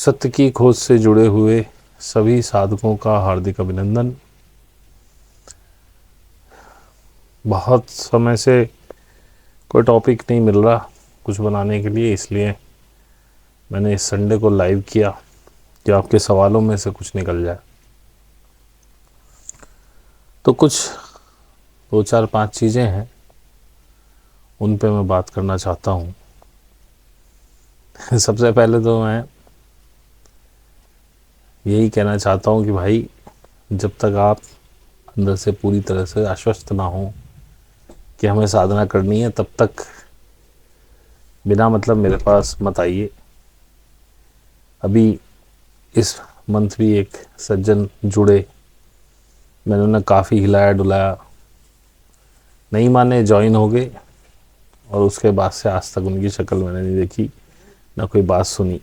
सत्य की खोज से जुड़े हुए सभी साधकों का हार्दिक अभिनंदन। बहुत समय से कोई टॉपिक नहीं मिल रहा कुछ बनाने के लिए, इसलिए मैंने इस संडे को लाइव किया कि आपके सवालों में से कुछ निकल जाए। तो कुछ 2 4 5 चीज़ें हैं, उन पे मैं बात करना चाहता हूँ। सबसे पहले तो मैं यही कहना चाहता हूँ कि भाई, जब तक आप अंदर से पूरी तरह से आश्वस्त ना हो कि हमें साधना करनी है, तब तक बिना मतलब मेरे पास मत आइए। अभी इस मंथ भी एक सज्जन जुड़े, मैंने उन्हें काफ़ी हिलाया डुलाया, नहीं माने, ज्वाइन हो गए और उसके बाद से आज तक उनकी शक्ल मैंने नहीं देखी, ना कोई बात सुनी।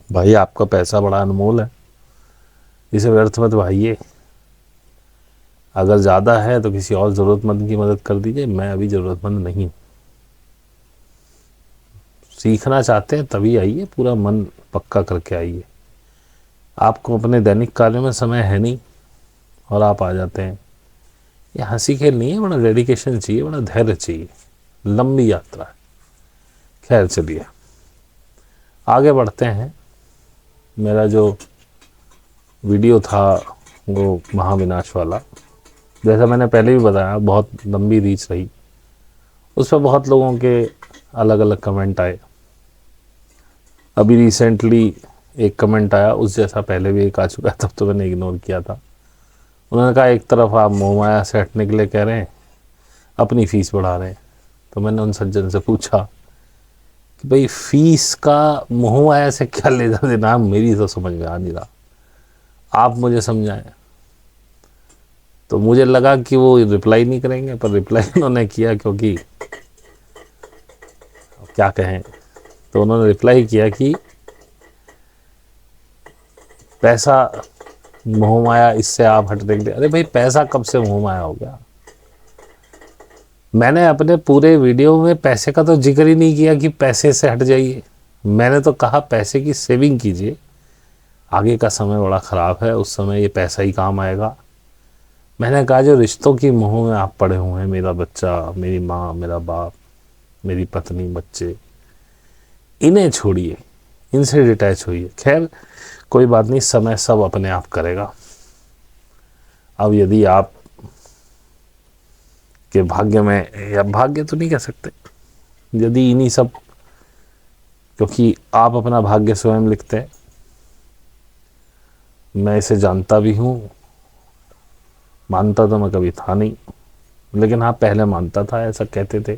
भाई, आपका पैसा बड़ा अनमोल है, इसे व्यर्थ मत भाइये। अगर ज़्यादा है तो किसी और ज़रूरतमंद की मदद कर दीजिए। मैं अभी ज़रूरतमंद नहीं हूँ। सीखना चाहते हैं तभी आइए, पूरा मन पक्का करके आइए। आपको अपने दैनिक कार्यों में समय है नहीं और आप आ जाते हैं। ये हंसी खेल नहीं है, बड़ा डेडिकेशन चाहिए, बड़ा धैर्य चाहिए, लंबी यात्रा है। खैर, चलिए आगे बढ़ते हैं। मेरा जो वीडियो था वो महाविनाश वाला, जैसा मैंने पहले भी बताया, बहुत लंबी रीच रही। उस पर बहुत लोगों के अलग अलग कमेंट आए। अभी रिसेंटली एक कमेंट आया, उस जैसा पहले भी एक आ चुका है, तब तो मैंने इग्नोर किया था। उन्होंने कहा, एक तरफ आप मोहमाया से हटने के लिए कह रहे हैं, अपनी फ़ीस बढ़ा रहे हैं। तो मैंने उन सज्जन से पूछा कि भाई, फ़ीस का मोहमाया से क्या लेना देना, मेरी तो समझ में आ नहीं रहा, आप मुझे समझाएं। तो मुझे लगा कि वो रिप्लाई नहीं करेंगे, पर रिप्लाई उन्होंने किया, क्योंकि क्या कहें। तो उन्होंने रिप्लाई किया कि पैसा मोहमाया, इससे आप हटने के लिए। अरे भाई, पैसा कब से मोहमाया हो गया? मैंने अपने पूरे वीडियो में पैसे का तो जिक्र ही नहीं किया कि पैसे से हट जाइए। मैंने तो कहा पैसे की सेविंग कीजिए, आगे का समय बड़ा ख़राब है, उस समय ये पैसा ही काम आएगा। मैंने कहा, जो रिश्तों की मोह में आप पड़े हुए हैं, मेरा बच्चा, मेरी माँ, मेरा बाप, मेरी पत्नी, बच्चे, इन्हें छोड़िए, इनसे डिटैच होइए। खैर, कोई बात नहीं, समय सब अपने आप करेगा। अब यदि आप के भाग्य में, या भाग्य तो नहीं कह सकते, यदि इन्हीं सब, क्योंकि आप अपना भाग्य स्वयं लिखते हैं, मैं इसे जानता भी हूँ। मानता तो मैं कभी था नहीं, लेकिन हाँ, पहले मानता था। ऐसा कहते थे,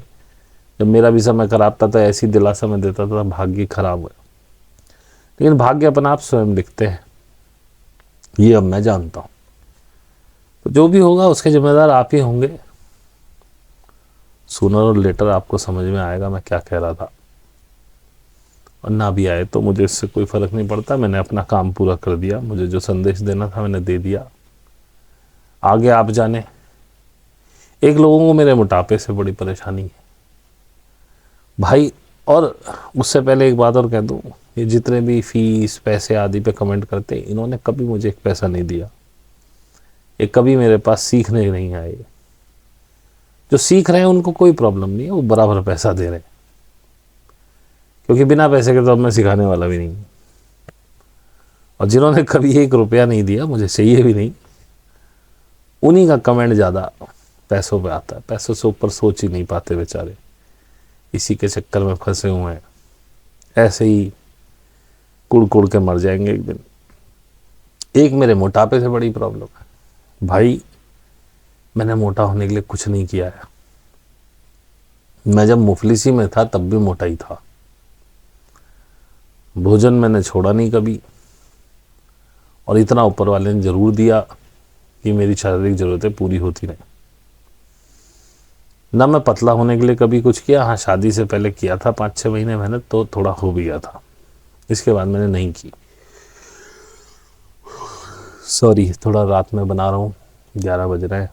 जब मेरा भी समय खराब था तो ऐसी दिलासा में देता था भाग्य खराब है। लेकिन भाग्य अपना आप स्वयं लिखते हैं, ये अब मैं जानता हूँ। तो जो भी होगा उसके जिम्मेदार आप ही होंगे। सूनर और लेटर आपको समझ में आएगा मैं क्या कह रहा था, और ना भी आए तो मुझे इससे कोई फ़र्क नहीं पड़ता। मैंने अपना काम पूरा कर दिया, मुझे जो संदेश देना था मैंने दे दिया। आगे आप जाने। एक, लोगों को मेरे मोटापे से बड़ी परेशानी है भाई। और उससे पहले एक बात और कह दूँ, ये जितने भी फीस, पैसे आदि पे कमेंट करते हैं, इन्होंने कभी मुझे एक पैसा नहीं दिया। ये कभी मेरे पास सीखने नहीं आए। जो सीख रहे हैं उनको कोई प्रॉब्लम नहीं है, वो बराबर पैसा दे रहे हैं, क्योंकि बिना पैसे के तो अब मैं सिखाने वाला भी नहीं। और जिन्होंने कभी 1 रुपया नहीं दिया, मुझे चाहिए भी नहीं, उन्हीं का कमेंट ज़्यादा पैसों पे आता है। पैसों से ऊपर सोच ही नहीं पाते बेचारे, इसी के चक्कर में फंसे हुए हैं। ऐसे ही कुड़ कुड़ के मर जाएंगे एक दिन। एक, मेरे मोटापे से बड़ी प्रॉब्लम है भाई। मैंने मोटा होने के लिए कुछ नहीं किया है। मैं जब मुफलिसी में था तब भी मोटा ही था। भोजन मैंने छोड़ा नहीं कभी, और इतना ऊपर वाले ने ज़रूर दिया कि मेरी शारीरिक ज़रूरतें पूरी होती रहें। ना मैं पतला होने के लिए कभी कुछ किया। हाँ, शादी से पहले किया था 5 6 महीने मेहनत, तो थोड़ा हो भी गया था। इसके बाद मैंने नहीं की। सॉरी, थोड़ा रात में बना रहा हूँ, 11 बज रहे हैं,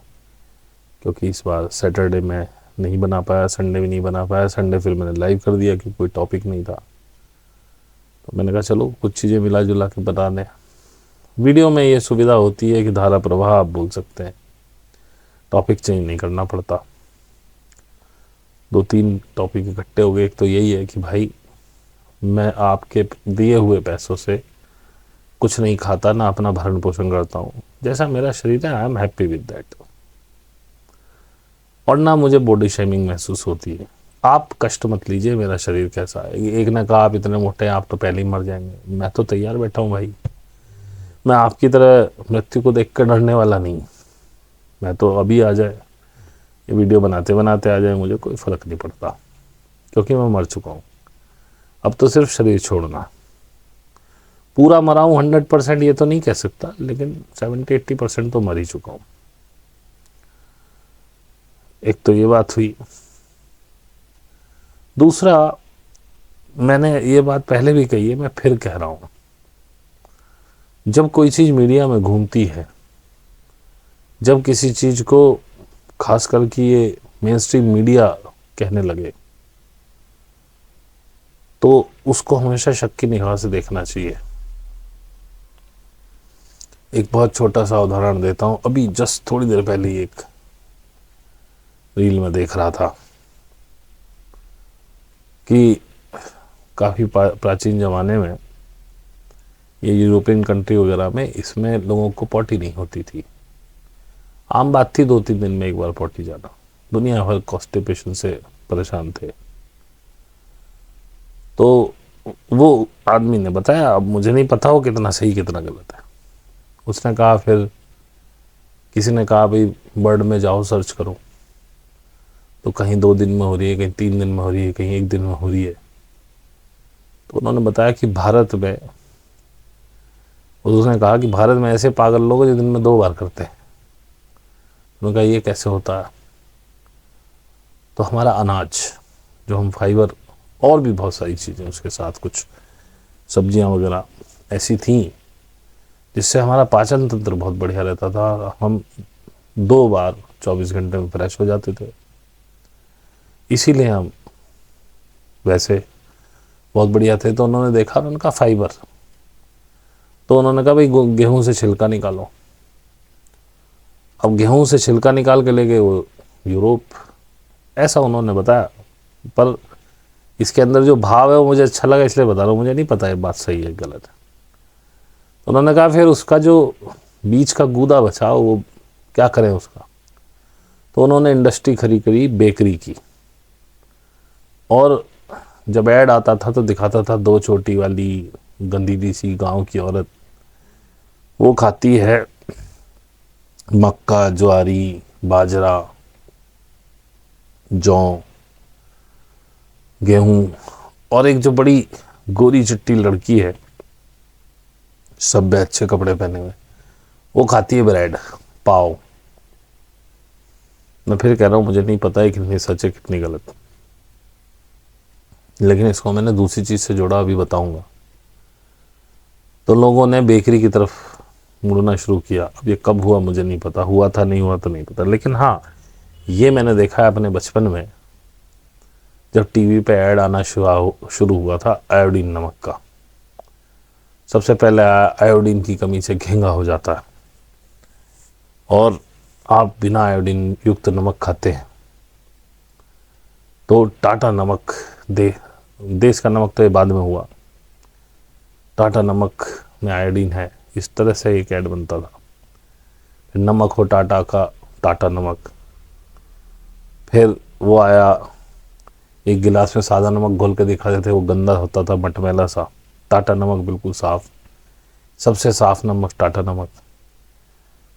क्योंकि इस बार सैटरडे में नहीं बना पाया, संडे भी नहीं बना पाया। संडे फिर मैंने लाइव कर दिया क्योंकि कोई टॉपिक नहीं था। तो मैंने कहा चलो कुछ चीज़ें मिला जुला के बता दें। वीडियो में ये सुविधा होती है कि धारा प्रवाह आप बोल सकते हैं, टॉपिक चेंज नहीं करना पड़ता। 2-3 टॉपिक इकट्ठे हो गए। एक तो यही है कि भाई मैं आपके दिए हुए पैसों से कुछ नहीं खाता, ना अपना भरण पोषण करता हूँ। जैसा मेरा शरीर है आई एम हैप्पी विद दैट, और ना मुझे बॉडी शेमिंग महसूस होती है। आप कष्ट मत लीजिए, मेरा शरीर कैसा है। एक ने कहा आप इतने मोटे हैं, आप तो पहले ही मर जाएंगे। मैं तो तैयार बैठा हूँ भाई, मैं आपकी तरह मृत्यु को देख कर डरने वाला नहीं। मैं तो अभी आ जाए, ये वीडियो बनाते बनाते आ जाए, मुझे कोई फ़र्क नहीं पड़ता, क्योंकि मैं मर चुका हूँ। अब तो सिर्फ शरीर छोड़ना। पूरा मरा हूँ 100% ये तो नहीं कह सकता, लेकिन 70-80% तो मर ही चुका हूँ। एक तो ये बात हुई। दूसरा, मैंने ये बात पहले भी कही है, मैं फिर कह रहा हूँ, जब कोई चीज़ मीडिया में घूमती है, जब किसी चीज़ को खास करके ये मेन स्ट्रीम मीडिया कहने लगे, तो उसको हमेशा शक की निगाह से देखना चाहिए। एक बहुत छोटा सा उदाहरण देता हूँ। अभी जस्ट थोड़ी देर पहले ही एक रील में देख रहा था कि काफ़ी प्राचीन ज़माने में ये यूरोपियन कंट्री वगैरह में इसमें लोगों को पॉटी नहीं होती थी। आम बात थी 2-3 दिन में एक बार पॉटी जाना। दुनिया भर कॉन्स्टिपेशन से परेशान थे। तो वो आदमी ने बताया, अब मुझे नहीं पता हो कितना सही कितना गलत है। उसने कहा, फिर किसी ने कहा भाई वर्ड में जाओ सर्च करो, तो कहीं 2 दिन में हो रही है, कहीं 3 दिन में हो रही है, कहीं 1 दिन में हो रही है। तो उन्होंने बताया कि भारत में, उसने कहा कि भारत में ऐसे पागल लोग जो दिन में 2 बार करते हैं। उन्होंने कहा ये कैसे होता है? तो हमारा अनाज, जो हम फाइबर और भी बहुत सारी चीज़ें उसके साथ कुछ सब्जियां वगैरह ऐसी थी जिससे हमारा पाचन तंत्र बहुत बढ़िया रहता था। हम 2 बार 24 घंटे में फ्रेश हो जाते थे, इसीलिए हम वैसे बहुत बढ़िया थे। तो उन्होंने देखा, उनका फाइबर, तो उन्होंने कहा भाई गेहूं से छिलका निकालो। अब गेहूं से छिलका निकाल के ले गए वो यूरोप, ऐसा उन्होंने बताया। पर इसके अंदर जो भाव है वो मुझे अच्छा लगा, इसलिए बता रहा हूँ। मुझे नहीं पता ये बात सही है गलत है। तो उन्होंने कहा फिर उसका जो बीच का गूदा बचा वो क्या करें उसका? तो उन्होंने इंडस्ट्री खड़ी करी बेकरी की, और जब ऐड आता था तो दिखाता था 2 चोटी वाली गंदी सी गांव की औरत, वो खाती है मक्का, ज्वारी, बाजरा, जौ, गेहूं, और एक जो बड़ी गोरी चिट्टी लड़की है, सब अच्छे कपड़े पहने हुए, वो खाती है ब्रेड, पाव। मैं फिर कह रहा हूँ, मुझे नहीं पता है कितनी सच है कितनी गलत, लेकिन इसको मैंने दूसरी चीज़ से जोड़ा, अभी बताऊंगा। तो लोगों ने बेकरी की तरफ मुड़ना शुरू किया। अब ये कब हुआ मुझे नहीं पता, हुआ था नहीं हुआ तो नहीं पता, लेकिन हाँ ये मैंने देखा है अपने बचपन में, जब टीवी पे ऐड आना शुरू हुआ था आयोडीन नमक का। सबसे पहले आयोडीन की कमी से घेंगा हो जाता है, और आप बिना आयोडीन युक्त नमक खाते हैं तो टाटा नमक, देश का नमक तो ये बाद में हुआ, टाटा नमक में आयोडीन है, इस तरह से एक ऐड बनता था। फिर नमक हो टाटा का, टाटा नमक। फिर वो आया, एक गिलास में सादा नमक घोल के दिखा देते, वो गंदा होता था मटमैला सा। टाटा नमक बिल्कुल साफ, सबसे साफ नमक टाटा नमक।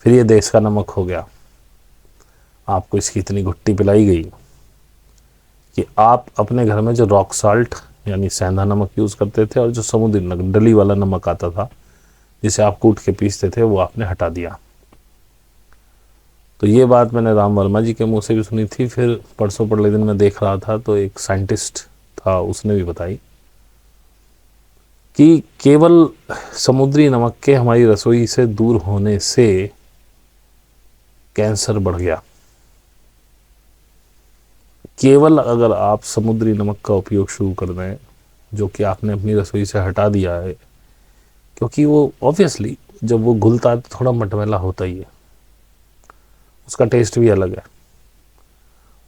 फिर ये देश का नमक हो गया। आपको इसकी इतनी घुट्टी पिलाई गई कि आप अपने घर में जो रॉक साल्ट यानी सेंधा नमक यूज़ करते थे, और जो समुद्री नमक डली वाला नमक आता था जिसे आप कूट के पीसते थे, वो आपने हटा दिया। तो ये बात मैंने राम वर्मा जी के मुंह से भी सुनी थी। फिर परसों पड़ले दिन मैं देख रहा था तो एक साइंटिस्ट था, उसने भी बताई कि केवल समुद्री नमक के हमारी रसोई से दूर होने से कैंसर बढ़ गया। केवल अगर आप समुद्री नमक का उपयोग शुरू कर दें जो कि आपने अपनी रसोई से हटा दिया है, क्योंकि वो ऑब्वियसली जब वो घुलता है तो थोड़ा मटमैला होता ही है, उसका टेस्ट भी अलग है।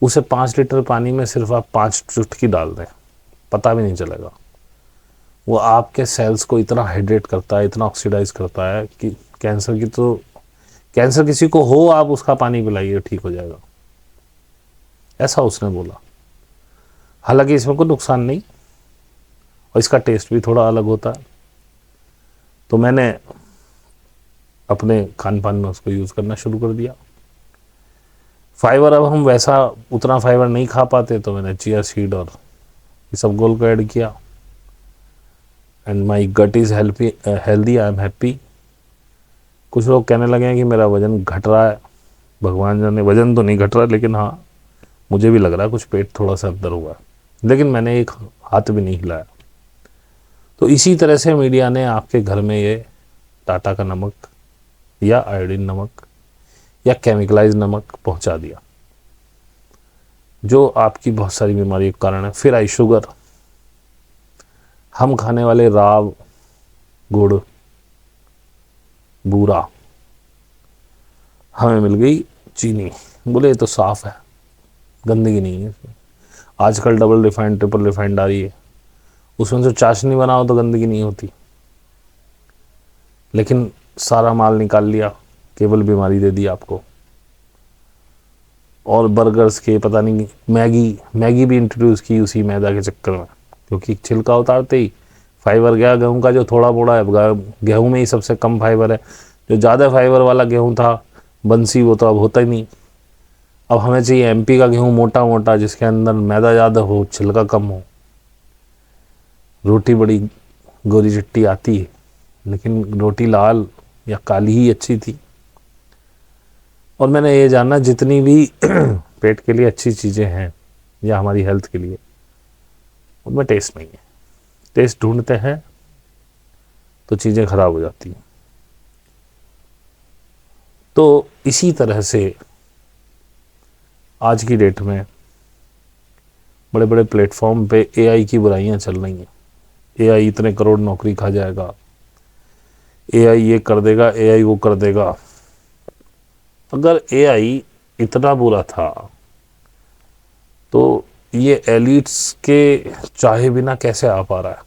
उसे 5 लीटर पानी में सिर्फ आप 5 चुटकी डाल दें, पता भी नहीं चलेगा। वो आपके सेल्स को इतना हाइड्रेट करता है, इतना ऑक्सीडाइज करता है कि कैंसर किसी को हो, आप उसका पानी पिलाइए, ठीक हो जाएगा, ऐसा उसने बोला। हालांकि इसमें कोई नुकसान नहीं, और इसका टेस्ट भी थोड़ा अलग होता है। तो मैंने अपने खान पान में उसको यूज़ करना शुरू कर दिया। फाइबर, अब हम वैसा उतना फाइबर नहीं खा पाते, तो मैंने चिया सीड और इसबगोल को ऐड किया। And my gut is healthy, I am happy. कुछ लोग कहने लगे हैं कि मेरा वज़न घट रहा है। भगवान जाने, वज़न तो नहीं घट रहा, लेकिन हाँ मुझे भी लग रहा है कुछ पेट थोड़ा सा अंदर हुआ है, लेकिन मैंने एक हाथ भी नहीं हिलाया। तो इसी तरह से मीडिया ने आपके घर में ये टाटा का नमक या आयोडीन नमक या केमिकलाइज नमक पहुंचा दिया, जो आपकी बहुत सारी बीमारियों का कारण है। फिर आई शुगर। हम खाने वाले राव, गुड़, बूरा, हमें मिल गई चीनी। बोले ये तो साफ है, गंदगी नहीं है इसमें। आजकल डबल रिफाइंड, ट्रिपल रिफाइंड आ रही है, उसमें से चाशनी बनाओ तो गंदगी नहीं होती, लेकिन सारा माल निकाल लिया, केवल बीमारी दे दी आपको। और बर्गर्स के पता नहीं, मैगी भी इंट्रोड्यूस की उसी मैदा के चक्कर में, क्योंकि छिलका उतारते ही फाइबर गया गेहूं का, जो थोड़ा मोड़ा है। गेहूं में ही सबसे कम फाइबर है। जो ज़्यादा फाइबर वाला गेहूं था बंसी, वो तो अब होता ही नहीं। अब हमें चाहिए एमपी का गेहूं, मोटा मोटा, जिसके अंदर मैदा ज़्यादा हो, छिलका कम हो। रोटी बड़ी गोरी चिट्टी आती है, लेकिन रोटी लाल या काली ही अच्छी थी। और मैंने ये जाना, जितनी भी पेट के लिए अच्छी चीज़ें हैं या हमारी हेल्थ के लिए, उनमें टेस्ट नहीं है। टेस्ट ढूंढते हैं तो चीज़ें खराब हो जाती हैं। तो इसी तरह से आज की डेट में बड़े बड़े प्लेटफॉर्म पे एआई की बुराइयां चल रही हैं। एआई इतने करोड़ नौकरी खा जाएगा, एआई ये कर देगा, एआई वो कर देगा। अगर एआई इतना बुरा था तो ये एलिट्स के चाहे बिना कैसे आ पा रहा है?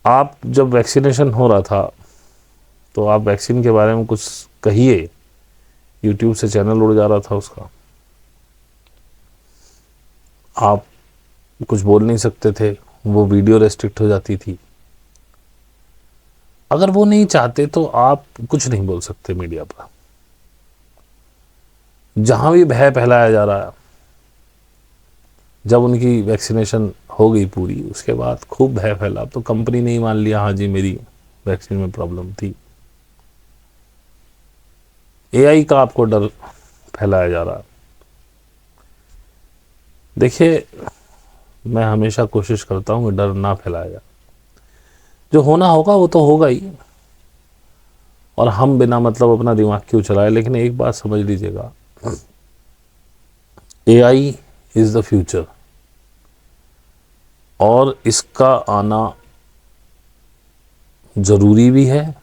आप जब वैक्सीनेशन हो रहा था तो आप वैक्सीन के बारे में कुछ कहिए, यूट्यूब से चैनल उड़ जा रहा था उसका, आप कुछ बोल नहीं सकते थे, वो वीडियो रेस्ट्रिक्ट हो जाती थी। अगर वो नहीं चाहते तो आप कुछ नहीं बोल सकते मीडिया पर। जहां भी भय फैलाया जा रहा है, जब उनकी वैक्सीनेशन हो गई पूरी, उसके बाद खूब भय फैला। अब तो कंपनी ने ही मान लिया, हाँ जी मेरी वैक्सीन में प्रॉब्लम थी। एआई का आपको डर फैलाया जा रहा है। देखिए, मैं हमेशा कोशिश करता हूं कि डर ना फैलाया जाए। जो होना होगा वो तो होगा ही, और हम बिना मतलब अपना दिमाग क्यों चलाए। लेकिन एक बात समझ लीजिएगा, एआई इज द फ्यूचर, और इसका आना ज़रूरी भी है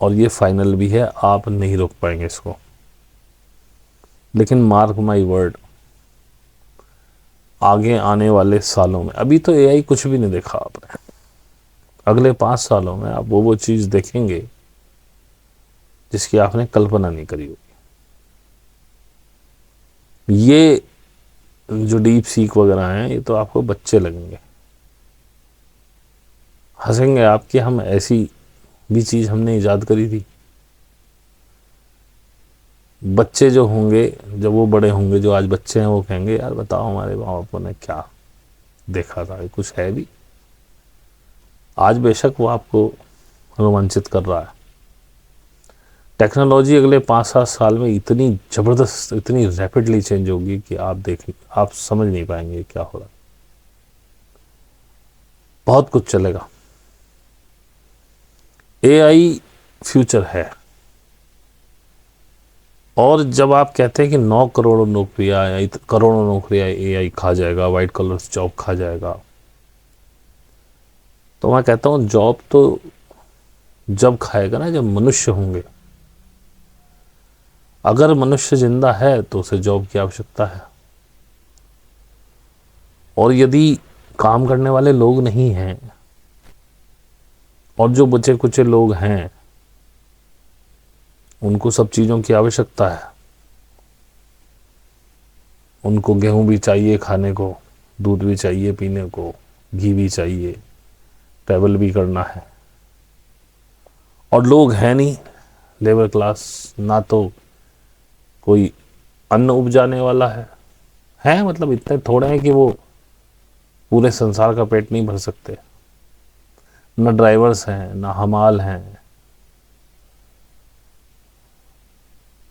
और ये फाइनल भी है। आप नहीं रोक पाएंगे इसको। लेकिन मार्क माई वर्ड, आगे आने वाले सालों में, अभी तो एआई कुछ भी नहीं देखा आपने, अगले 5 सालों में आप वो चीज़ देखेंगे जिसकी आपने कल्पना नहीं करी होगी। ये जो डीप सीक वगैरह हैं, ये तो आपको बच्चे लगेंगे, हंसेंगे आप कि हम ऐसी भी चीज़ हमने ईजाद करी थी। बच्चे जो होंगे, जब वो बड़े होंगे, जो आज बच्चे हैं, वो कहेंगे यार बताओ हमारे माँ बापों ने क्या देखा था, कुछ है भी। आज बेशक वो आपको रोमांचित कर रहा है। टेक्नोलॉजी अगले 5-7 साल में इतनी ज़बरदस्त, इतनी रैपिडली चेंज होगी कि आप समझ नहीं पाएंगे क्या हो रहा है। बहुत कुछ चलेगा। एआई फ्यूचर है। और जब आप कहते हैं कि 9 करोड़ नौकरियां या करोड़ों नौकरियां एआई खा जाएगा, वाइट कॉलर जॉब खा जाएगा, तो मैं कहता हूं जॉब तो जब खाएगा ना जब मनुष्य होंगे। अगर मनुष्य जिंदा है तो उसे जॉब की आवश्यकता है, और यदि काम करने वाले लोग नहीं हैं और जो बचे कुचे लोग हैं उनको सब चीज़ों की आवश्यकता है। उनको गेहूं भी चाहिए खाने को, दूध भी चाहिए पीने को, घी भी चाहिए, ट्रैवल भी करना है, और लोग हैं नहीं, लेबर क्लास, ना तो कोई अन्न उपजाने वाला है मतलब इतने थोड़े हैं कि वो पूरे संसार का पेट नहीं भर सकते। न ड्राइवर्स हैं, न हमाल हैं,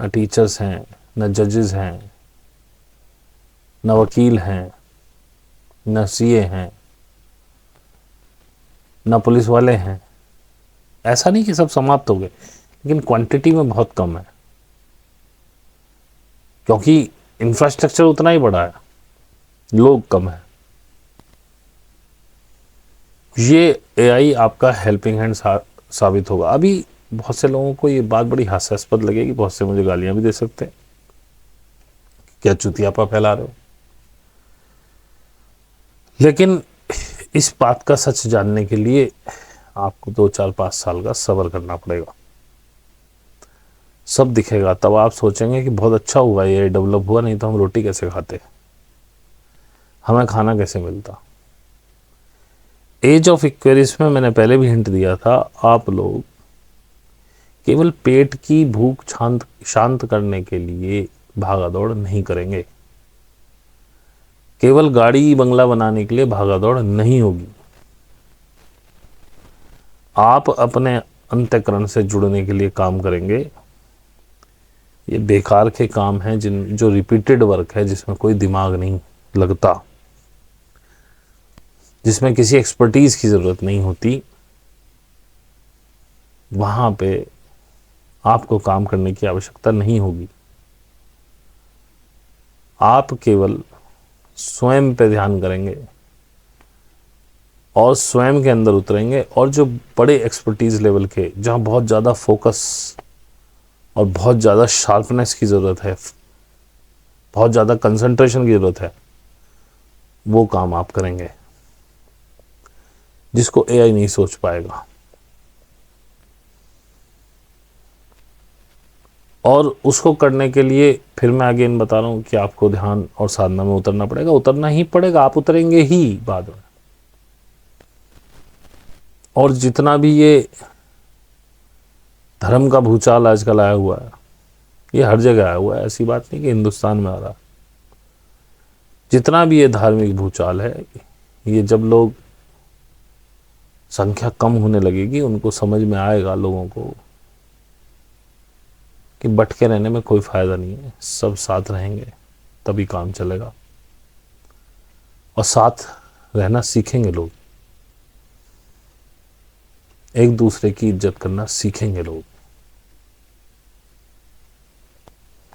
न टीचर्स हैं, न जजेस हैं, न वकील हैं, न सीए हैं, न पुलिस वाले हैं। ऐसा नहीं कि सब समाप्त हो गए, लेकिन क्वांटिटी में बहुत कम है, क्योंकि इंफ्रास्ट्रक्चर उतना ही बड़ा है, लोग कम है। ये एआई आपका हेल्पिंग हैंड साबित होगा। अभी बहुत से लोगों को ये बात बड़ी हास्यास्पद लगेगी, बहुत से मुझे गालियां भी दे सकते हैं, क्या चुतियापा फैला रहे हो, लेकिन इस बात का सच जानने के लिए आपको 2 4 5 साल का सब्र करना पड़ेगा। सब दिखेगा, तब आप सोचेंगे कि बहुत अच्छा हुआ ये डेवलप हुआ, नहीं तो हम रोटी कैसे खाते, हमें खाना कैसे मिलता। एज ऑफ इक्वेरियस में मैंने पहले भी हिंट दिया था, आप लोग केवल पेट की भूख शांत करने के लिए भागा दौड़ नहीं करेंगे, केवल गाड़ी बंगला बनाने के लिए भागा दौड़ नहीं होगी। आप अपने अंतःकरण से जुड़ने के लिए काम करेंगे। ये बेकार के काम हैं जो रिपीटेड वर्क है, जिसमें कोई दिमाग नहीं लगता, जिसमें किसी एक्सपर्टीज की जरूरत नहीं होती, वहां पे आपको काम करने की आवश्यकता नहीं होगी। आप केवल स्वयं पे ध्यान करेंगे और स्वयं के अंदर उतरेंगे, और जो बड़े एक्सपर्टीज लेवल के, जहां बहुत ज़्यादा फोकस और बहुत ज़्यादा शार्पनेस की ज़रूरत है, बहुत ज़्यादा कंसंट्रेशन की ज़रूरत है, वो काम आप करेंगे जिसको एआई नहीं सोच पाएगा। और उसको करने के लिए फिर मैं अगेन बता रहा हूं कि आपको ध्यान और साधना में उतरना पड़ेगा, उतरना ही पड़ेगा, आप उतरेंगे ही बाद में। और जितना भी ये धर्म का भूचाल आजकल आया हुआ है, ये हर जगह आया हुआ है, ऐसी बात नहीं कि हिंदुस्तान में आ रहा। जितना भी ये धार्मिक भूचाल है, ये जब लोग संख्या कम होने लगेगी, उनको समझ में आएगा लोगों को कि बट के रहने में कोई फायदा नहीं है, सब साथ रहेंगे तभी काम चलेगा। और साथ रहना सीखेंगे लोग, एक दूसरे की इज्जत करना सीखेंगे लोग,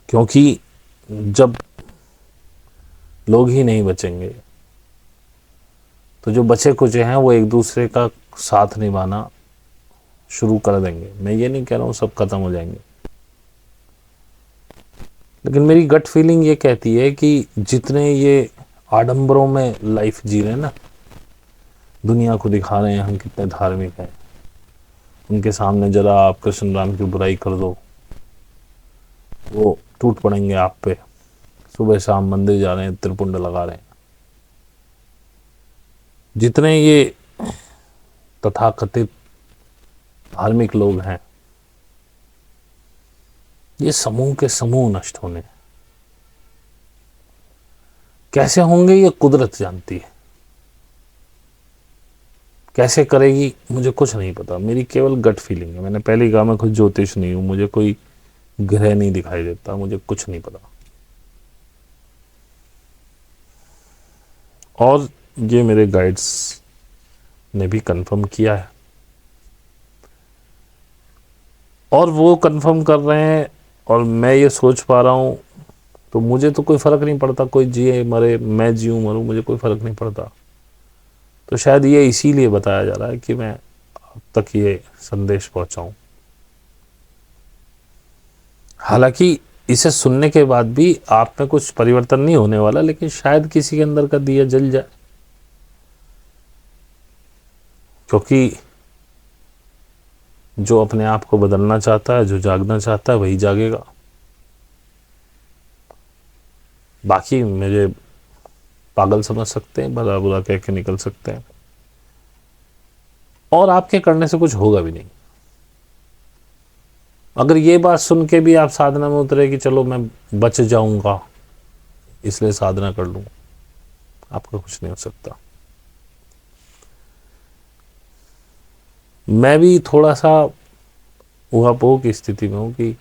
क्योंकि जब लोग ही नहीं बचेंगे तो जो बचे कुचे हैं वो एक दूसरे का साथ निभाना शुरू कर देंगे। मैं ये नहीं कह रहा हूं सब खत्म हो जाएंगे, लेकिन मेरी गट फीलिंग ये कहती है कि जितने ये आडंबरों में लाइफ जी रहे हैं ना, दुनिया को दिखा रहे हैं हम कितने धार्मिक हैं, उनके सामने जरा आप कृष्ण राम की बुराई कर दो, वो टूट पड़ेंगे आप पे। सुबह शाम मंदिर जा रहे हैं, त्रिपुंड लगा रहे हैं। जितने ये तथाकथित धार्मिक लोग हैं, ये समूह के समूह नष्ट होने। कैसे होंगे ये कुदरत जानती है, कैसे करेगी मुझे कुछ नहीं पता, मेरी केवल गट फीलिंग है। मैंने पहले ही कहा मैं खुद ज्योतिष नहीं हूं, मुझे कोई ग्रह नहीं दिखाई देता, मुझे कुछ नहीं पता। और ये मेरे गाइड्स ने भी कंफर्म किया है, और वो कंफर्म कर रहे हैं और मैं ये सोच पा रहा हूँ, तो मुझे तो कोई फ़र्क नहीं पड़ता, कोई जिए मरे, मैं जीऊँ मरूँ, मुझे कोई फ़र्क नहीं पड़ता। तो शायद ये इसीलिए बताया जा रहा है कि मैं आप तक ये संदेश पहुँचाऊँ। हालाँकि इसे सुनने के बाद भी आप में कुछ परिवर्तन नहीं होने वाला, लेकिन शायद किसी के अंदर का दिया जल जाए, क्योंकि जो अपने आप को बदलना चाहता है, जो जागना चाहता है, वही जागेगा। बाकी मुझे पागल समझ सकते हैं, भला बुरा कह के निकल सकते हैं, और आपके करने से कुछ होगा भी नहीं। अगर ये बात सुन के भी आप साधना में उतरे कि चलो मैं बच जाऊंगा इसलिए साधना कर लूँ, आपका कुछ नहीं हो सकता। मैं भी थोड़ा सा ऊहापोह की स्थिति में हूँ कि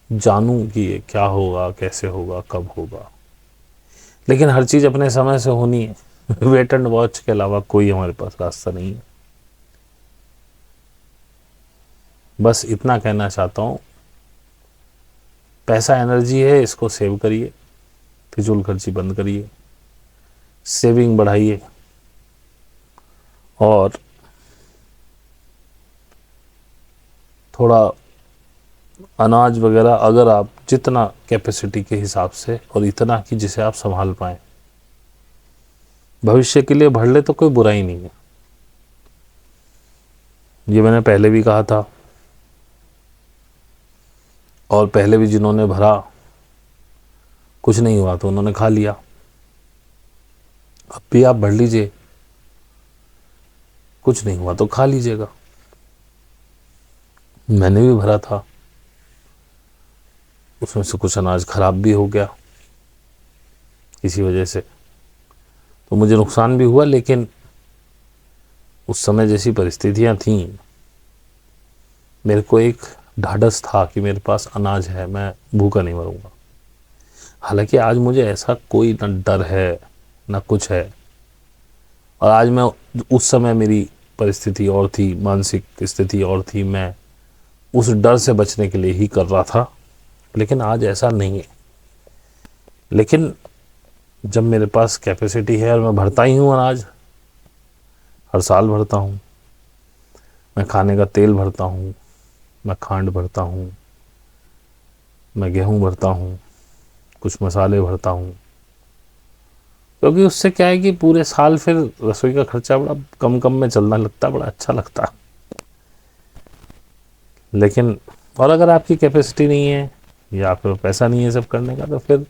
जानूं कि ये क्या होगा, कैसे होगा, कब होगा, लेकिन हर चीज़ अपने समय से होनी है। वेट एंड वॉच के अलावा कोई हमारे पास रास्ता नहीं है। बस इतना कहना चाहता हूँ, पैसा एनर्जी है, इसको सेव करिए, फिजूल खर्ची बंद करिए, सेविंग बढ़ाइए, और थोड़ा अनाज वगैरह अगर आप जितना कैपेसिटी के हिसाब से, और इतना कि जिसे आप संभाल पाएँ, भविष्य के लिए भर ले तो कोई बुराई नहीं है। ये मैंने पहले भी कहा था, और पहले भी जिन्होंने भरा कुछ नहीं हुआ तो उन्होंने खा लिया। अब भी आप भर लीजिए, कुछ नहीं हुआ तो खा लीजिएगा। मैंने भी भरा था, उसमें से कुछ अनाज खराब भी हो गया किसी वजह से, तो मुझे नुकसान भी हुआ, लेकिन उस समय जैसी परिस्थितियां थीं, मेरे को एक ढाढ़स था कि मेरे पास अनाज है, मैं भूखा नहीं मरूंगा। हालांकि आज मुझे ऐसा कोई न डर है न कुछ है, और आज मैं, उस समय मेरी परिस्थिति और थी, मानसिक स्थिति और थी, मैं उस डर से बचने के लिए ही कर रहा था, लेकिन आज ऐसा नहीं है। लेकिन जब मेरे पास कैपेसिटी है और मैं भरता ही हूँ अनाज, हर साल भरता हूँ, मैं खाने का तेल भरता हूँ, मैं खांड भरता हूँ, मैं गेहूँ भरता हूँ, कुछ मसाले भरता हूँ, क्योंकि उससे क्या है कि पूरे साल फिर रसोई का खर्चा बड़ा कम कम में चलना लगता, बड़ा अच्छा लगता। लेकिन और अगर आपकी कैपेसिटी नहीं है या आपके पास पैसा नहीं है सब करने का, तो फिर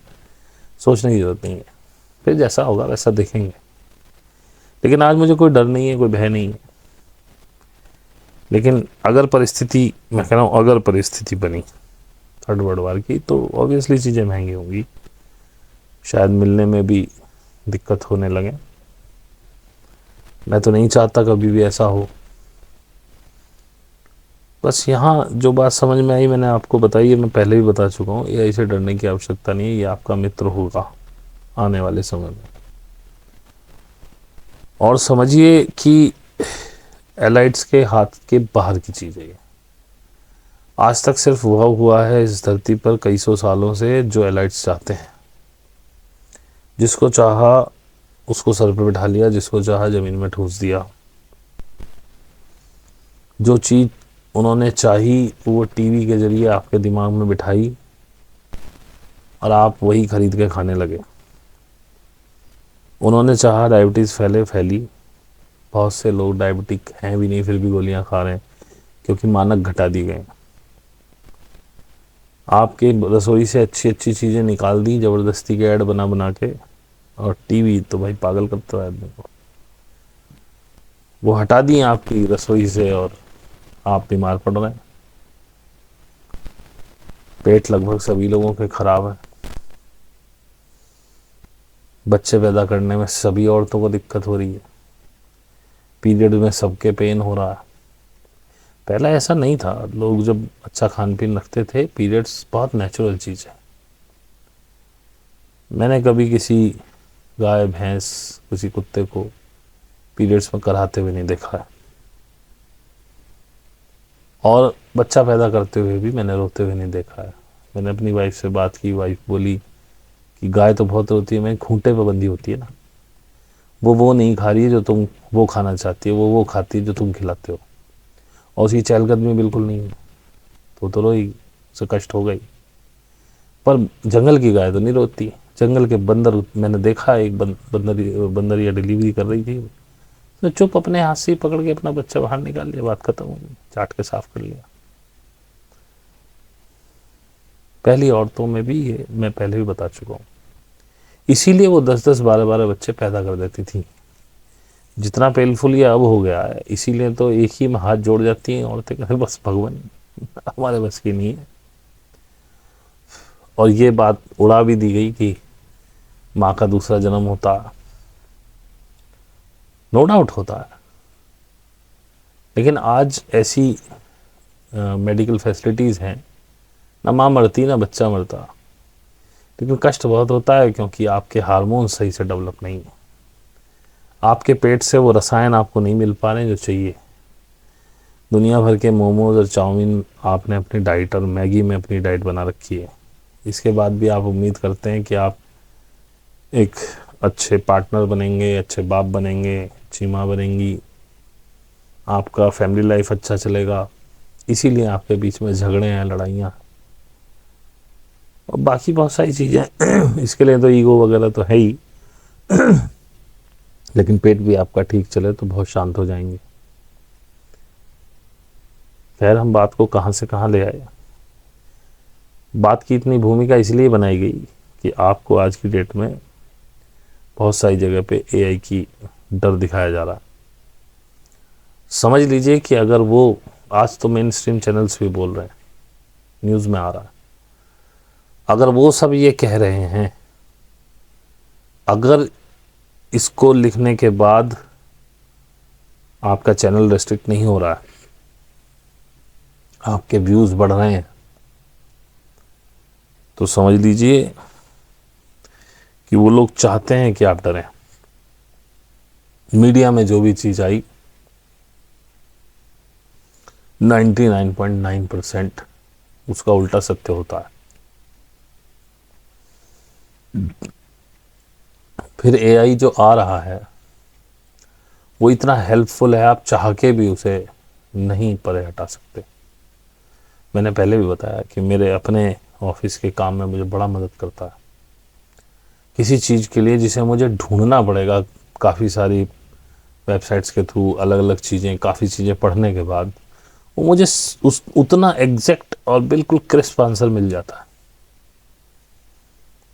सोचने की ज़रूरत नहीं है, फिर जैसा होगा वैसा देखेंगे। लेकिन आज मुझे कोई डर नहीं है, कोई भय नहीं है। लेकिन अगर परिस्थिति, मैं कह रहा हूँ अगर परिस्थिति बनी थर्ड वर्ल्ड वार की, तो ऑब्वियसली चीज़ें महंगी होंगी, शायद मिलने में भी दिक्कत होने लगे। मैं तो नहीं चाहता कभी भी ऐसा हो। बस यहाँ जो बात समझ में आई मैंने आपको बताई है, मैं पहले भी बता चुका हूँ, ये ऐसे डरने की आवश्यकता नहीं है, ये आपका मित्र होगा आने वाले समय में। और समझिए कि एलाइट्स के हाथ के बाहर की चीज़ है ये। आज तक सिर्फ वह हुआ है इस धरती पर कई सौ सालों से जो एलाइट्स चाहते हैं। जिसको चाहा उसको सर पे बिठा लिया, जिसको चाहा ज़मीन में ठूस दिया। जो चीज़ उन्होंने चाही वो टीवी के ज़रिए आपके दिमाग में बिठाई, और आप वही खरीद के खाने लगे। उन्होंने चाहा डायबिटीज़ फैली, बहुत से लोग डायबिटिक हैं भी नहीं फिर भी गोलियां खा रहे हैं, क्योंकि मानक घटा दी गए। आपके रसोई से अच्छी अच्छी चीज़ें निकाल दी ज़बरदस्ती के ऐड बना बना के, और टीवी तो भाई पागल करता है आदमी को, वो हटा दी आपकी रसोई से, और आप बीमार पड़ रहे हैं। पेट लगभग सभी लोगों के खराब है। बच्चे पैदा करने में सभी औरतों को दिक्कत हो रही है। पीरियड में सबके पेन हो रहा है। पहला ऐसा नहीं था, लोग जब अच्छा खान पीन रखते थे, पीरियड्स बहुत नेचुरल चीज़ है। मैंने कभी किसी गाय भैंस किसी कुत्ते को पीरियड्स में कराते हुए नहीं देखा है, और बच्चा पैदा करते हुए भी मैंने रोते हुए नहीं देखा है। मैंने अपनी वाइफ से बात की, वाइफ बोली कि गाय तो बहुत होती है, मैं खूंटे पर बंधी होती है ना, वो नहीं खा रही है जो तुम वो खाना चाहती है, वो खाती है जो तुम खिलाते हो, और उसकी चहलकदमी बिल्कुल नहीं है, तो रोई, उसे कष्ट हो गई। पर जंगल की गाय तो नहीं रोती। जंगल के बंदर, मैंने देखा एक बंदरिया डिलीवरी कर रही थी, तो चुप अपने हाथ से ही पकड़ के अपना बच्चा बाहर निकाल लिया, बात खत्म हो गई, चाट के साफ कर लिया। पहली औरतों में भी ये मैं पहले भी बता चुका हूँ, इसीलिए वो 10-10 12-12 बच्चे पैदा कर देती थी। जितना पेनफुल ये अब हो गया है, इसीलिए तो एक ही में हाथ जोड़ जाती हैं औरतें, कहते बस भगवान हमारे बस की नहीं है। और ये बात उड़ा भी दी गई कि माँ का दूसरा जन्म होता, नो डाउट होता है, लेकिन आज ऐसी मेडिकल फैसिलिटीज़ हैं, ना माँ मरती ना बच्चा मरता, लेकिन कष्ट बहुत होता है क्योंकि आपके हार्मोन सही से डेवलप नहीं है, आपके पेट से वो रसायन आपको नहीं मिल पा रहे जो चाहिए। दुनिया भर के मोमोज और चाउमीन आपने अपनी डाइट और मैगी में अपनी डाइट बना रखी है, इसके बाद भी आप उम्मीद करते हैं कि आप एक अच्छे पार्टनर बनेंगे, अच्छे बाप बनेंगे, अच्छी माँ बनेंगी, आपका फैमिली लाइफ अच्छा चलेगा, इसीलिए आपके बीच में झगड़े हैं, लड़ाइयाँ और बाकी बहुत सारी चीज़ें इसके लिए तो ईगो वगैरह तो है ही, लेकिन पेट भी आपका ठीक चले तो बहुत शांत हो जाएंगे। खैर, हम बात को कहाँ से कहाँ ले आए। बात की इतनी भूमिका इसलिए बनाई गई कि आपको आज की डेट में बहुत सारी जगह पे एआई की डर दिखाया जा रहा है। समझ लीजिए कि अगर वो, आज तो मेन स्ट्रीम चैनल्स भी बोल रहे हैं, न्यूज़ में आ रहा है, अगर वो सब ये कह रहे हैं, अगर इसको लिखने के बाद आपका चैनल रेस्ट्रिक्ट नहीं हो रहा है, आपके व्यूज़ बढ़ रहे हैं, तो समझ लीजिए कि वो लोग चाहते हैं कि आप डरें। मीडिया में जो भी चीज़ आई 99.9% उसका उल्टा सत्य होता है। फिर एआई जो आ रहा है वो इतना हेल्पफुल है, आप चाह के भी उसे नहीं परे हटा सकते। मैंने पहले भी बताया कि मेरे अपने ऑफिस के काम में मुझे बड़ा मदद करता है। किसी चीज़ के लिए जिसे मुझे ढूंढना पड़ेगा काफ़ी सारी वेबसाइट्स के थ्रू, अलग अलग चीज़ें, काफ़ी चीज़ें पढ़ने के बाद वो मुझे उतना एग्जैक्ट और बिल्कुल क्रिस्प आंसर मिल जाता है,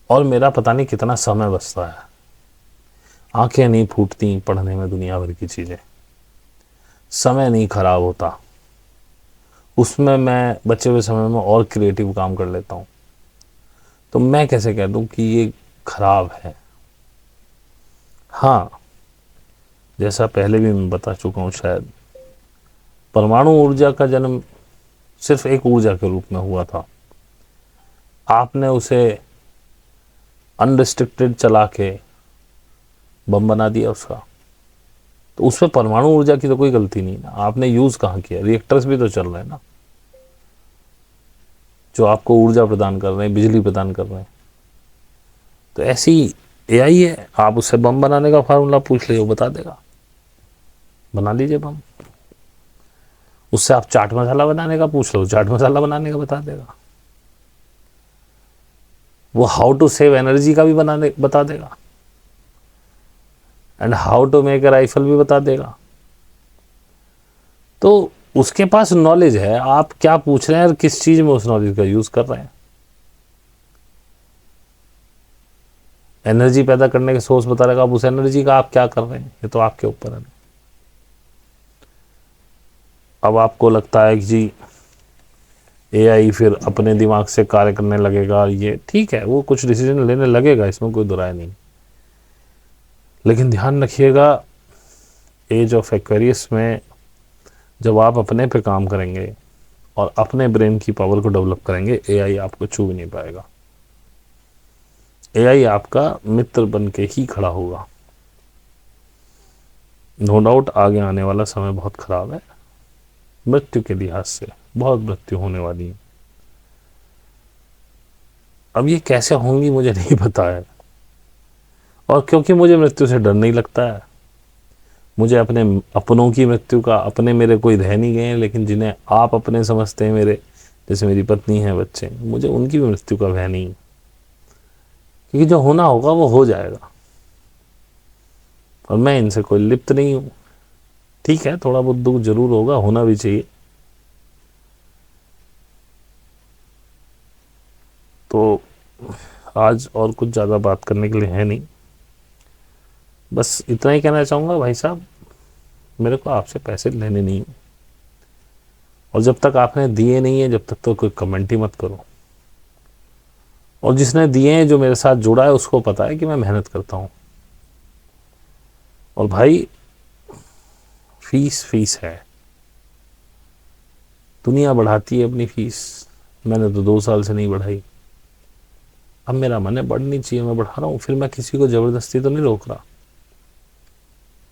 और मेरा पता नहीं कितना समय बचता है। आंखें नहीं फूटती पढ़ने में दुनिया भर की चीज़ें, समय नहीं खराब होता, उसमें मैं बचे हुए समय में और क्रिएटिव काम कर लेता हूँ। तो मैं कैसे कह दूँ कि ये खराब है। हाँ, जैसा पहले भी मैं बता चुका हूँ शायद, परमाणु ऊर्जा का जन्म सिर्फ एक ऊर्जा के रूप में हुआ था, आपने उसे अनरिस्ट्रिक्टेड चला के बम बना दिया उसका, तो उसमें परमाणु ऊर्जा की तो कोई गलती नहीं ना, आपने यूज कहाँ किया। रिएक्टर्स भी तो चल रहे हैं ना, जो आपको ऊर्जा प्रदान कर रहे हैं, बिजली प्रदान कर रहे हैं। तो ऐसी एआई है, आप उससे बम बनाने का फार्मूला पूछ लीजिए, वो बता देगा, बना लीजिए बम। उससे आप चाट मसाला बनाने का पूछ लो, चाट मसाला बनाने का बता देगा। वो हाउ टू सेव एनर्जी का भी बता देगा, and how to make a rifle भी बता देगा। तो उसके पास नॉलेज है, आप क्या पूछ रहे हैं और किस चीज में उस नॉलेज का यूज कर रहे हैं। एनर्जी पैदा करने के सोर्स बता रहेगा, अब उस एनर्जी का आप क्या कर रहे हैं, ये तो आपके ऊपर है। अब आपको लगता है कि जी एआई फिर अपने दिमाग से कार्य करने लगेगा, ये ठीक है, वो कुछ डिसीजन लेने लगेगा, इसमें कोई दो राय नहीं, लेकिन ध्यान रखिएगा एज ऑफ एक्वेरियस में जब आप अपने पे काम करेंगे और अपने ब्रेन की पावर को डेवलप करेंगे, एआई आपको छू भी नहीं पाएगा। एआई आपका मित्र बन के ही खड़ा होगा। नो डाउट आगे आने वाला समय बहुत खराब है, मृत्यु के लिहाज से बहुत मृत्यु होने वाली है। अब ये कैसे होंगी मुझे नहीं पता है, और क्योंकि मुझे मृत्यु से डर नहीं लगता है, मुझे अपने अपनों की मृत्यु का, अपने मेरे कोई रह नहीं गए हैं लेकिन जिन्हें आप अपने समझते हैं मेरे, जैसे मेरी पत्नी है, बच्चे, मुझे उनकी भी मृत्यु का भय नहीं, क्योंकि जो होना होगा वो हो जाएगा, और मैं इनसे कोई लिप्त नहीं हूँ। ठीक है, थोड़ा बहुत दुख जरूर होगा, होना भी चाहिए। तो आज और कुछ ज़्यादा बात करने के लिए है नहीं, बस इतना ही कहना चाहूँगा भाई साहब, मेरे को आपसे पैसे लेने नहीं हैं, और जब तक आपने दिए नहीं है जब तक तो कोई कमेंट ही मत करो। और जिसने दिए हैं, जो मेरे साथ जुड़ा है, उसको पता है कि मैं मेहनत करता हूँ। और भाई फीस फीस है, दुनिया बढ़ाती है अपनी फीस, मैंने तो 2 साल से नहीं बढ़ाई। अब मेरा मन है बढ़नी चाहिए, मैं बढ़ा रहा हूँ, फिर मैं किसी को ज़बरदस्ती तो नहीं रोक रहा।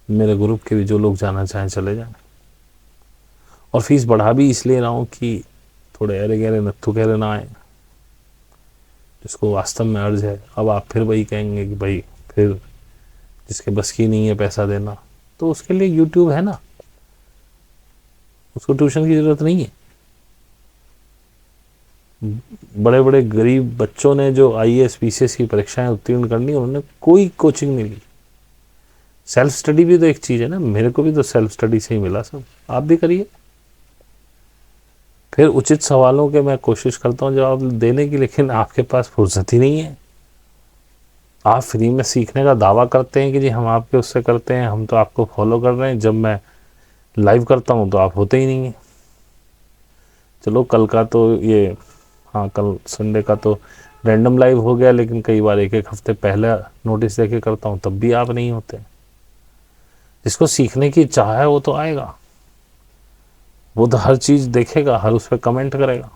मेरे ग्रुप के भी जो लोग जाना चाहें चले जाएं, और फीस बढ़ा भी इसलिए रहा हूँ कि थोड़े अरे गहरे नत्थु गहरे ना आए, जिसको वास्तव में अर्ज है। अब आप फिर वही कहेंगे कि भाई फिर जिसके बस की नहीं है पैसा देना, तो उसके लिए यूट्यूब है ना, उसको ट्यूशन की ज़रूरत नहीं है। बड़े बड़े गरीब बच्चों ने जो IAS PCS की परीक्षाएं उत्तीर्ण करनी, उन्होंने कोई कोचिंग नहीं ली। सेल्फ स्टडी भी तो एक चीज़ है ना, मेरे को भी तो सेल्फ स्टडी से ही मिला सब, आप भी करिए। फिर उचित सवालों के मैं कोशिश करता हूँ जवाब देने की, लेकिन आपके पास फुर्सत ही नहीं है। आप फ्री में सीखने का दावा करते हैं कि जी हम आपके उससे करते हैं, हम तो आपको फॉलो कर रहे हैं, जब मैं लाइव करता हूँ तो आप होते ही नहीं हैं। चलो कल का तो ये, हाँ कल संडे का तो रैंडम लाइव हो गया, लेकिन कई बार 1-1 हफ्ते पहले नोटिस देके करता हूँ, तब भी आप नहीं होते। जिसको सीखने की चाह है वो तो आएगा, वो तो हर चीज़ देखेगा, हर उस पर कमेंट करेगा,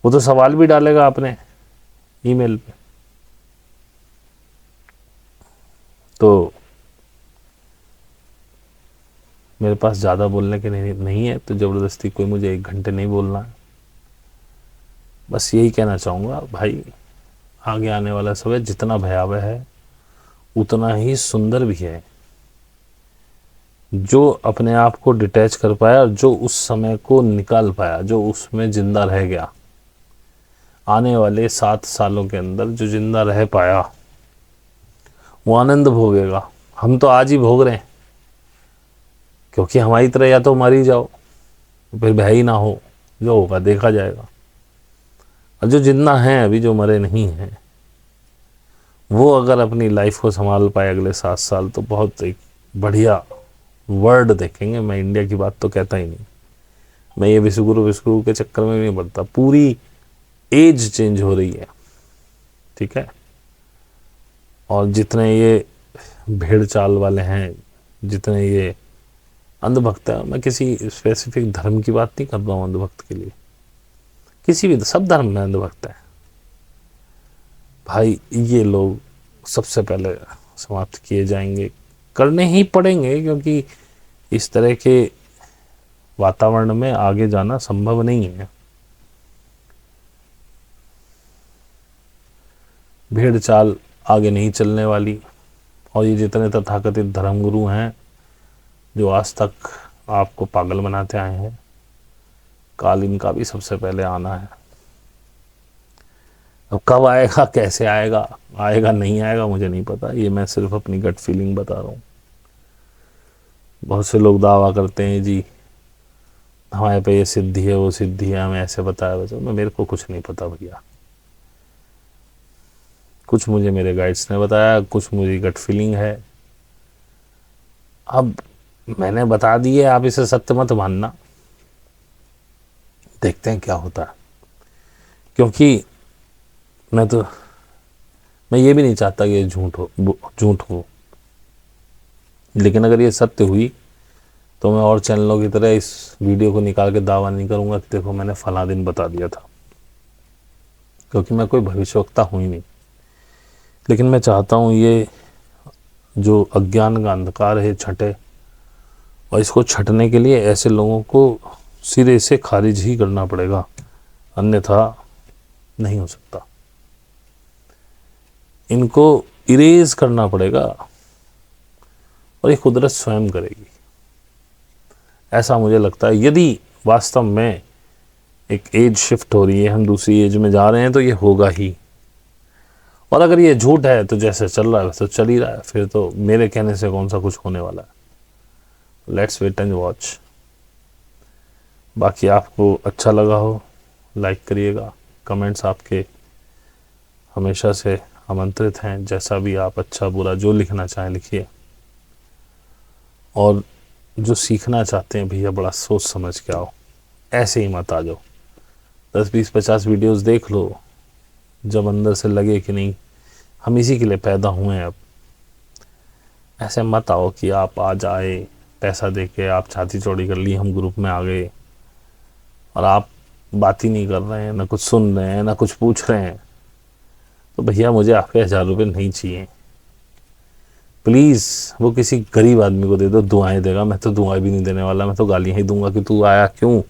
वो तो सवाल भी डालेगा अपने ईमेल पे। तो मेरे पास ज़्यादा बोलने के नहीं है, तो ज़बरदस्ती कोई मुझे 1 घंटे नहीं बोलना है। बस यही कहना चाहूँगा भाई, आगे आने वाला समय जितना भयावह है उतना ही सुंदर भी है। जो अपने आप को डिटैच कर पाया, जो उस समय को निकाल पाया, जो उसमें जिंदा रह गया, आने वाले 7 सालों के अंदर जो जिंदा रह पाया वो आनंद भोगेगा। हम तो आज ही भोग रहे हैं, क्योंकि हमारी तरह या तो मर ही जाओ, फिर भय ही ना हो, जो होगा देखा जाएगा। और जो जिंदा हैं अभी, जो मरे नहीं हैं, वो अगर अपनी लाइफ को संभाल पाए अगले 7 साल, तो बहुत एक बढ़िया वर्ल्ड देखेंगे। मैं इंडिया की बात तो कहता ही नहीं, मैं ये विश्वगुरु के चक्कर में नहीं पड़ता। पूरी एज चेंज हो रही है, ठीक है। और जितने ये भेड़ चाल वाले हैं, जितने ये अंधभक्त है, मैं किसी स्पेसिफिक धर्म की बात नहीं कर रहा हूँ अंधभक्त के लिए, किसी भी, सब धर्म में अंधभक्त है भाई। ये लोग सबसे पहले समाप्त किए जाएंगे, करने ही पड़ेंगे, क्योंकि इस तरह के वातावरण में आगे जाना संभव नहीं है। भेड़ चाल आगे नहीं चलने वाली। और ये जितने तथाकथित धर्मगुरु हैं जो आज तक आपको पागल बनाते आए हैं, काल इनका भी सबसे पहले आना है। अब कब आएगा, कैसे आएगा, आएगा नहीं आएगा मुझे नहीं पता, ये मैं सिर्फ अपनी गट फीलिंग बता रहा हूँ। बहुत से लोग दावा करते हैं जी हमारे पे ये सिद्धि है, वो सिद्धि है, हमें ऐसे बताया वैसे, मेरे को कुछ नहीं पता भैया। कुछ मुझे मेरे गाइड्स ने बताया, कुछ मुझे गट फीलिंग है। अब मैंने बता दिए, आप इसे सत्य मत मानना, देखते हैं क्या होता है। क्योंकि मैं ये भी नहीं चाहता कि ये झूठ हो, लेकिन अगर ये सत्य हुई तो मैं और चैनलों की तरह इस वीडियो को निकाल के दावा नहीं करूंगा कि देखो मैंने फला दिन बता दिया था, क्योंकि मैं कोई भविष्यवक्ता हूँ ही नहीं। लेकिन मैं चाहता हूँ ये जो अज्ञान का अंधकार है छटे, और इसको छटने के लिए ऐसे लोगों को सिरे से खारिज ही करना पड़ेगा, अन्यथा नहीं हो सकता। इनको इरेज करना पड़ेगा और ये कुदरत स्वयं करेगी, ऐसा मुझे लगता है। यदि वास्तव में एक एज शिफ्ट हो रही है, हम दूसरी एज में जा रहे हैं, तो ये होगा ही। और अगर ये झूठ है तो जैसे चल रहा है वैसे चल ही रहा है, फिर तो मेरे कहने से कौन सा कुछ होने वाला है। Let's wait and watch. बाकी आपको अच्छा लगा हो लाइक करिएगा, कमेंट्स आपके हमेशा से आमंत्रित हैं, जैसा भी आप अच्छा बुरा जो लिखना चाहें लिखिए। और जो सीखना चाहते हैं भैया बड़ा सोच समझ के आओ, ऐसे ही मत आ जाओ। 10 20 50 वीडियोस देख लो, जब अंदर से लगे कि नहीं हम इसी के लिए पैदा हुए हैं, अब ऐसे मत आओ कि आप आज आए पैसा दे के, आप छाती चौड़ी कर ली, हम ग्रुप में आ गए और आप बात ही नहीं कर रहे हैं, ना कुछ सुन रहे हैं, ना कुछ पूछ रहे हैं। तो भैया मुझे आपके 1000 रुपये नहीं चाहिए। प्लीज़ वो किसी गरीब आदमी को दे दो, दुआएं देगा। मैं तो दुआएं भी नहीं देने वाला, मैं तो गालियां ही दूंगा कि तू आया क्यों।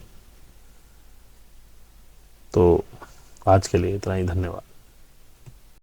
तो आज के लिए इतना ही, धन्यवाद।